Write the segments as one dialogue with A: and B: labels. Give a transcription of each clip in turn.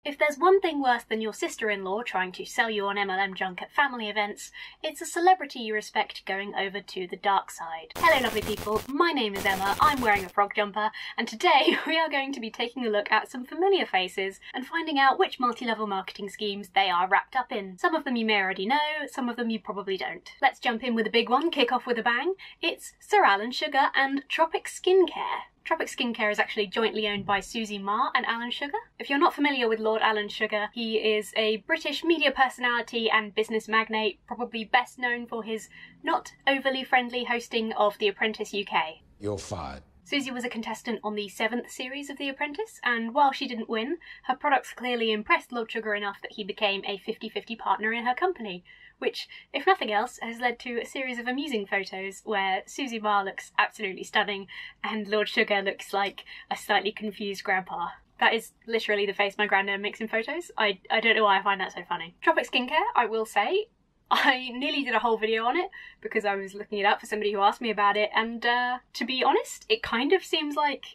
A: If there's one thing worse than your sister-in-law trying to sell you on MLM junk at family events, it's a celebrity you respect going over to the dark side. Hello lovely people, my name is Emma, I'm wearing a frog jumper, and today we are going to be taking a look at some familiar faces and finding out which multi-level marketing schemes they are wrapped up in. Some of them you may already know, some of them you probably don't. Let's jump in with a big one, kick off with a bang. It's Sir Alan Sugar and Tropic Skincare. Tropic Skincare is actually jointly owned by Susie Ma and Alan Sugar. If you're not familiar with Lord Alan Sugar, he is a British media personality and business magnate, probably best known for his not overly friendly hosting of The Apprentice UK.
B: You're fired.
A: Susie was a contestant on the 7th series of The Apprentice, and while she didn't win, her products clearly impressed Lord Sugar enough that he became a 50-50 partner in her company, which, if nothing else, has led to a series of amusing photos where Susie Ma looks absolutely stunning and Lord Sugar looks like a slightly confused grandpa. That is literally the face my granddad makes in photos. I don't know why I find that so funny. Tropic Skincare, I will say, I nearly did a whole video on it because I was looking it up for somebody who asked me about it, and to be honest, it kind of seems like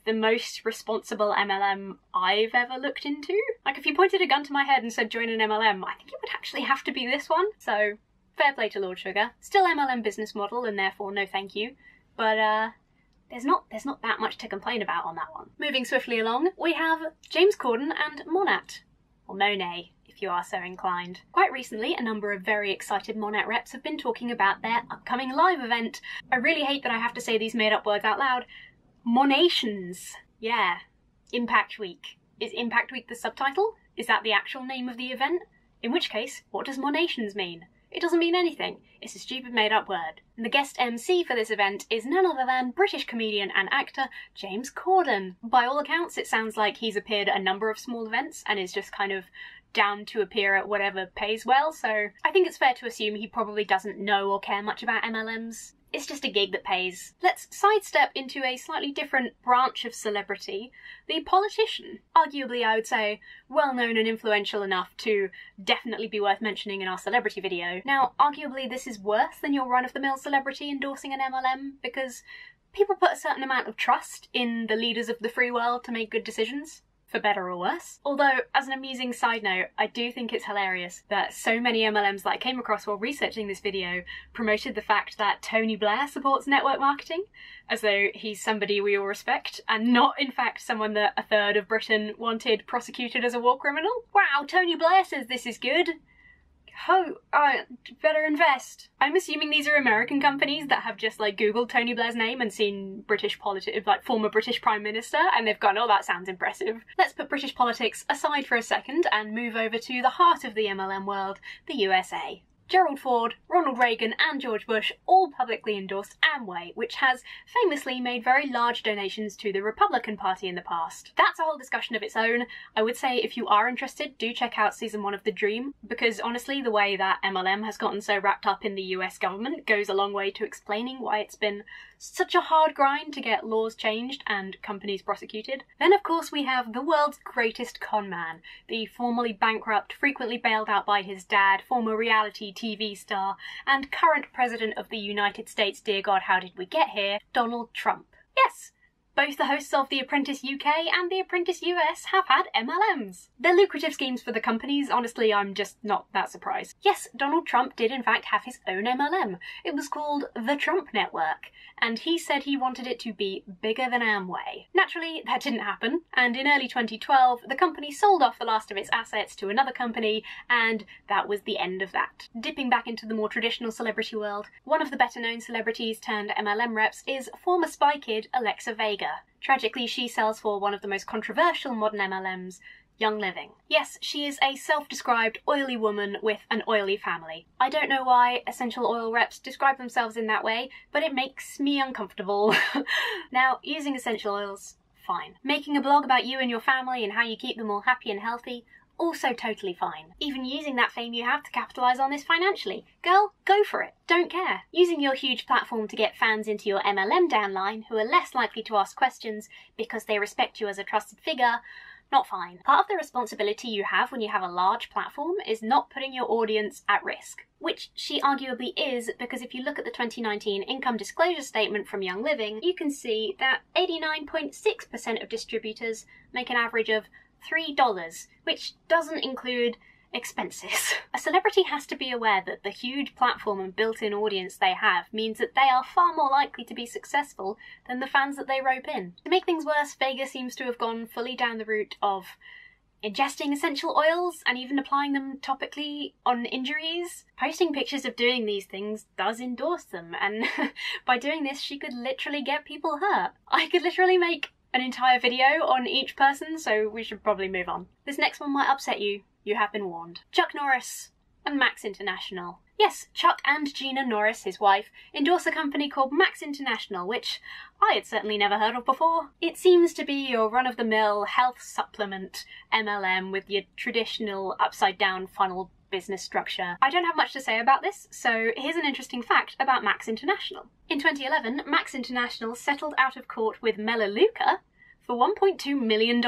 A: the most responsible MLM I've ever looked into. Like, if you pointed a gun to my head and said join an MLM, I think it would actually have to be this one. So, fair play to Lord Sugar. Still MLM business model and therefore no thank you, but there's not that much to complain about on that one. Moving swiftly along, we have James Corden and Monat, or Monet, if you are so inclined. Quite recently, a number of very excited Monat reps have been talking about their upcoming live event. I really hate that I have to say these made-up words out loud. Monations. Yeah. Impact Week. Is Impact Week the subtitle? Is that the actual name of the event? In which case, what does Monations mean? It doesn't mean anything. It's a stupid made-up word. And the guest MC for this event is none other than British comedian and actor James Corden. By all accounts, it sounds like he's appeared at a number of small events and is just kind of down to appear at whatever pays well, so I think it's fair to assume he probably doesn't know or care much about MLMs. It's just a gig that pays. Let's sidestep into a slightly different branch of celebrity, the politician. Arguably, I would say, well-known and influential enough to definitely be worth mentioning in our celebrity video. Now, arguably this is worse than your run-of-the-mill celebrity endorsing an MLM, because people put a certain amount of trust in the leaders of the free world to make good decisions. For better or worse. Although, as an amusing side note, I do think it's hilarious that so many MLMs that I came across while researching this video promoted the fact that Tony Blair supports network marketing, as though he's somebody we all respect, and not in fact someone that a third of Britain wanted prosecuted as a war criminal. Wow, Tony Blair says this is good. Oh, better invest. I'm assuming these are American companies that have just like googled Tony Blair's name and seen British politics, like former British Prime Minister, and they've gone, oh, that sounds impressive. Let's put British politics aside for a second and move over to the heart of the MLM world, the USA. Gerald Ford, Ronald Reagan and George Bush all publicly endorsed Amway, which has famously made very large donations to the Republican Party in the past. That's a whole discussion of its own. I would say if you are interested, do check out season 1 of The Dream, because honestly the way that MLM has gotten so wrapped up in the US government goes a long way to explaining why it's been such a hard grind to get laws changed and companies prosecuted. Then of course we have the world's greatest con man, the formerly bankrupt, frequently bailed out by his dad, former reality TV star, and current president of the United States, dear God, how did we get here, Donald Trump. Yes! Both the hosts of The Apprentice UK and The Apprentice US have had MLMs. They're lucrative schemes for the companies, honestly I'm just not that surprised. Yes, Donald Trump did in fact have his own MLM. It was called The Trump Network, and he said he wanted it to be bigger than Amway. Naturally, that didn't happen, and in early 2012, the company sold off the last of its assets to another company, and that was the end of that. Dipping back into the more traditional celebrity world, one of the better-known celebrities turned MLM reps is former Spy Kid Alexa Vega. Tragically, she sells for one of the most controversial modern MLMs, Young Living. Yes, she is a self-described oily woman with an oily family. I don't know why essential oil reps describe themselves in that way, but it makes me uncomfortable. Now, using essential oils, fine. Making a blog about you and your family and how you keep them all happy and healthy, also totally fine. Even using that fame you have to capitalise on this financially. Girl, go for it. Don't care. Using your huge platform to get fans into your MLM downline who are less likely to ask questions because they respect you as a trusted figure, not fine. Part of the responsibility you have when you have a large platform is not putting your audience at risk. Which she arguably is, because if you look at the 2019 income disclosure statement from Young Living, you can see that 89.6% of distributors make an average of $3, which doesn't include expenses. A celebrity has to be aware that the huge platform and built-in audience they have means that they are far more likely to be successful than the fans that they rope in. To make things worse, Vega seems to have gone fully down the route of ingesting essential oils and even applying them topically on injuries. Posting pictures of doing these things does endorse them, and by doing this she could literally get people hurt. I could literally make an entire video on each person, so we should probably move on. This next one might upset you. You have been warned. Chuck Norris and Max International. Yes, Chuck and Gina Norris, his wife, endorse a company called Max International, which I had certainly never heard of before. It seems to be your run-of-the-mill health supplement MLM with your traditional upside-down funnel business structure. I don't have much to say about this, so here's an interesting fact about Max International. In 2011, Max International settled out of court with Melaleuca for $1.2 million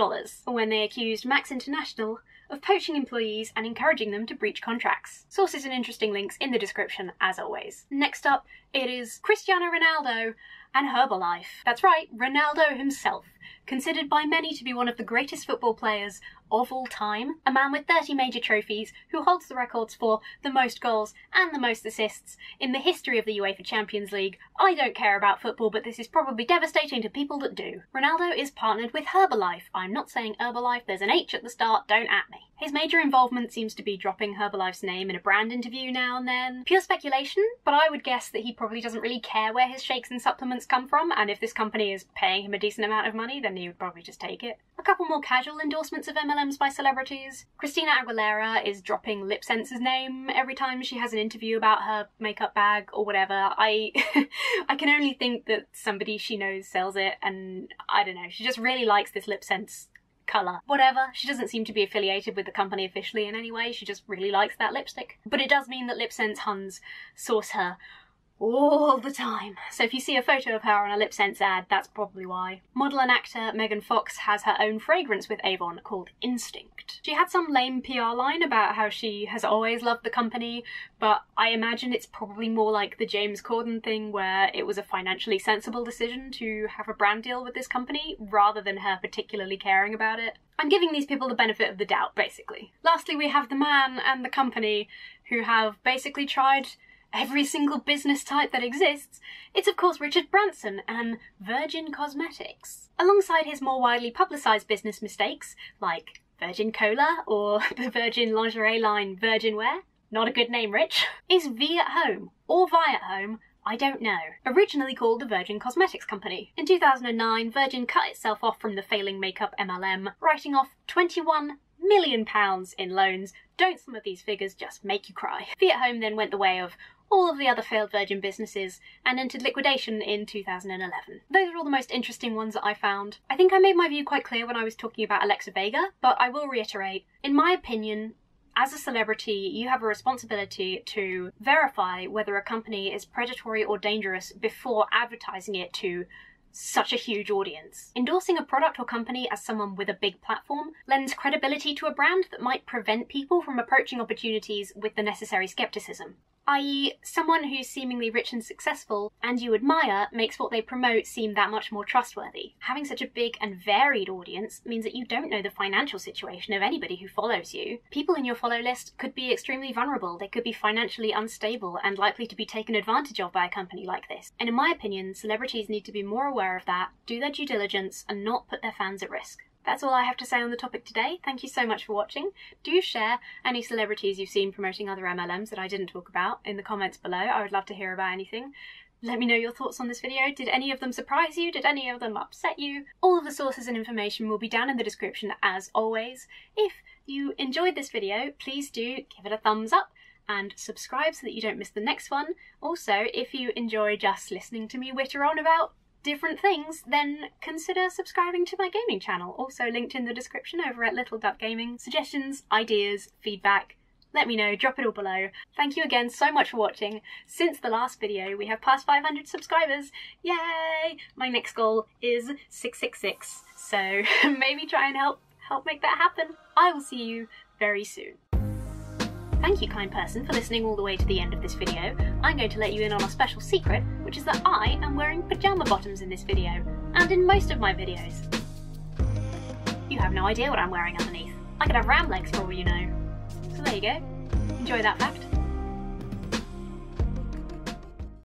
A: when they accused Max International of poaching employees and encouraging them to breach contracts. Sources and interesting links in the description, as always. Next up, it is Cristiano Ronaldo and Herbalife. That's right, Ronaldo himself, considered by many to be one of the greatest football players of all time, a man with 30 major trophies who holds the records for the most goals and the most assists in the history of the UEFA Champions League. I don't care about football, but this is probably devastating to people that do. Ronaldo is partnered with Herbalife. I'm not saying Herbalife, there's an H at the start, don't at me. His major involvement seems to be dropping Herbalife's name in a brand interview now and then. Pure speculation, but I would guess that he probably doesn't really care where his shakes and supplements come from, and if this company is paying him a decent amount of money, then he would probably just take it. A couple more casual endorsements of MLMs by celebrities. Christina Aguilera is dropping Lip Sense's name every time she has an interview about her makeup bag or whatever. I can only think that somebody she knows sells it, and I don't know, she just really likes this Lip Sense colour. Whatever, she doesn't seem to be affiliated with the company officially in any way, she just really likes that lipstick. But it does mean that Lip Sense Huns source her all the time. So if you see a photo of her on a Lip Sense ad, that's probably why. Model and actor Megan Fox has her own fragrance with Avon called Instinct. She had some lame PR line about how she has always loved the company, but I imagine it's probably more like the James Corden thing where it was a financially sensible decision to have a brand deal with this company rather than her particularly caring about it. I'm giving these people the benefit of the doubt, basically. Lastly, we have the man and the company who have basically tried every single business type that exists. It's of course Richard Branson and Virgin Cosmetics. Alongside his more widely publicised business mistakes, like Virgin Cola or the Virgin lingerie line Virgin Wear, not a good name, Rich, is V at Home, or Vi at Home, I don't know. Originally called the Virgin Cosmetics Company. In 2009, Virgin cut itself off from the failing makeup MLM, writing off £21 million in loans. Don't some of these figures just make you cry? V at Home then went the way of all of the other failed Virgin businesses and entered liquidation in 2011. Those are all the most interesting ones that I found. I think I made my view quite clear when I was talking about Alexa Vega, but I will reiterate, in my opinion, as a celebrity, you have a responsibility to verify whether a company is predatory or dangerous before advertising it to such a huge audience. Endorsing a product or company as someone with a big platform lends credibility to a brand that might prevent people from approaching opportunities with the necessary skepticism. I.e., someone who's seemingly rich and successful and you admire makes what they promote seem that much more trustworthy. Having such a big and varied audience means that you don't know the financial situation of anybody who follows you. People in your follow list could be extremely vulnerable, they could be financially unstable and likely to be taken advantage of by a company like this. And in my opinion, celebrities need to be more aware of that, do their due diligence and not put their fans at risk. That's all I have to say on the topic today. Thank you so much for watching. Do share any celebrities you've seen promoting other MLMs that I didn't talk about in the comments below. I would love to hear about anything. Let me know your thoughts on this video. Did any of them surprise you? Did any of them upset you? All of the sources and information will be down in the description as always. If you enjoyed this video, please do give it a thumbs up and subscribe so that you don't miss the next one. Also, if you enjoy just listening to me witter on about different things, then consider subscribing to my gaming channel, also linked in the description over at Little Duck Gaming. Suggestions, ideas, feedback, let me know, drop it all below. Thank you again so much for watching. Since the last video, we have passed 500 subscribers. Yay! My next goal is 666, so maybe try and help make that happen. I will see you very soon. Thank you, kind person, for listening all the way to the end of this video. I'm going to let you in on a special secret, which is that I am wearing pajama bottoms in this video, and in most of my videos. You You have no idea what I'm wearing underneath. I could have ram legs for all you know. So there you go. Enjoy that fact.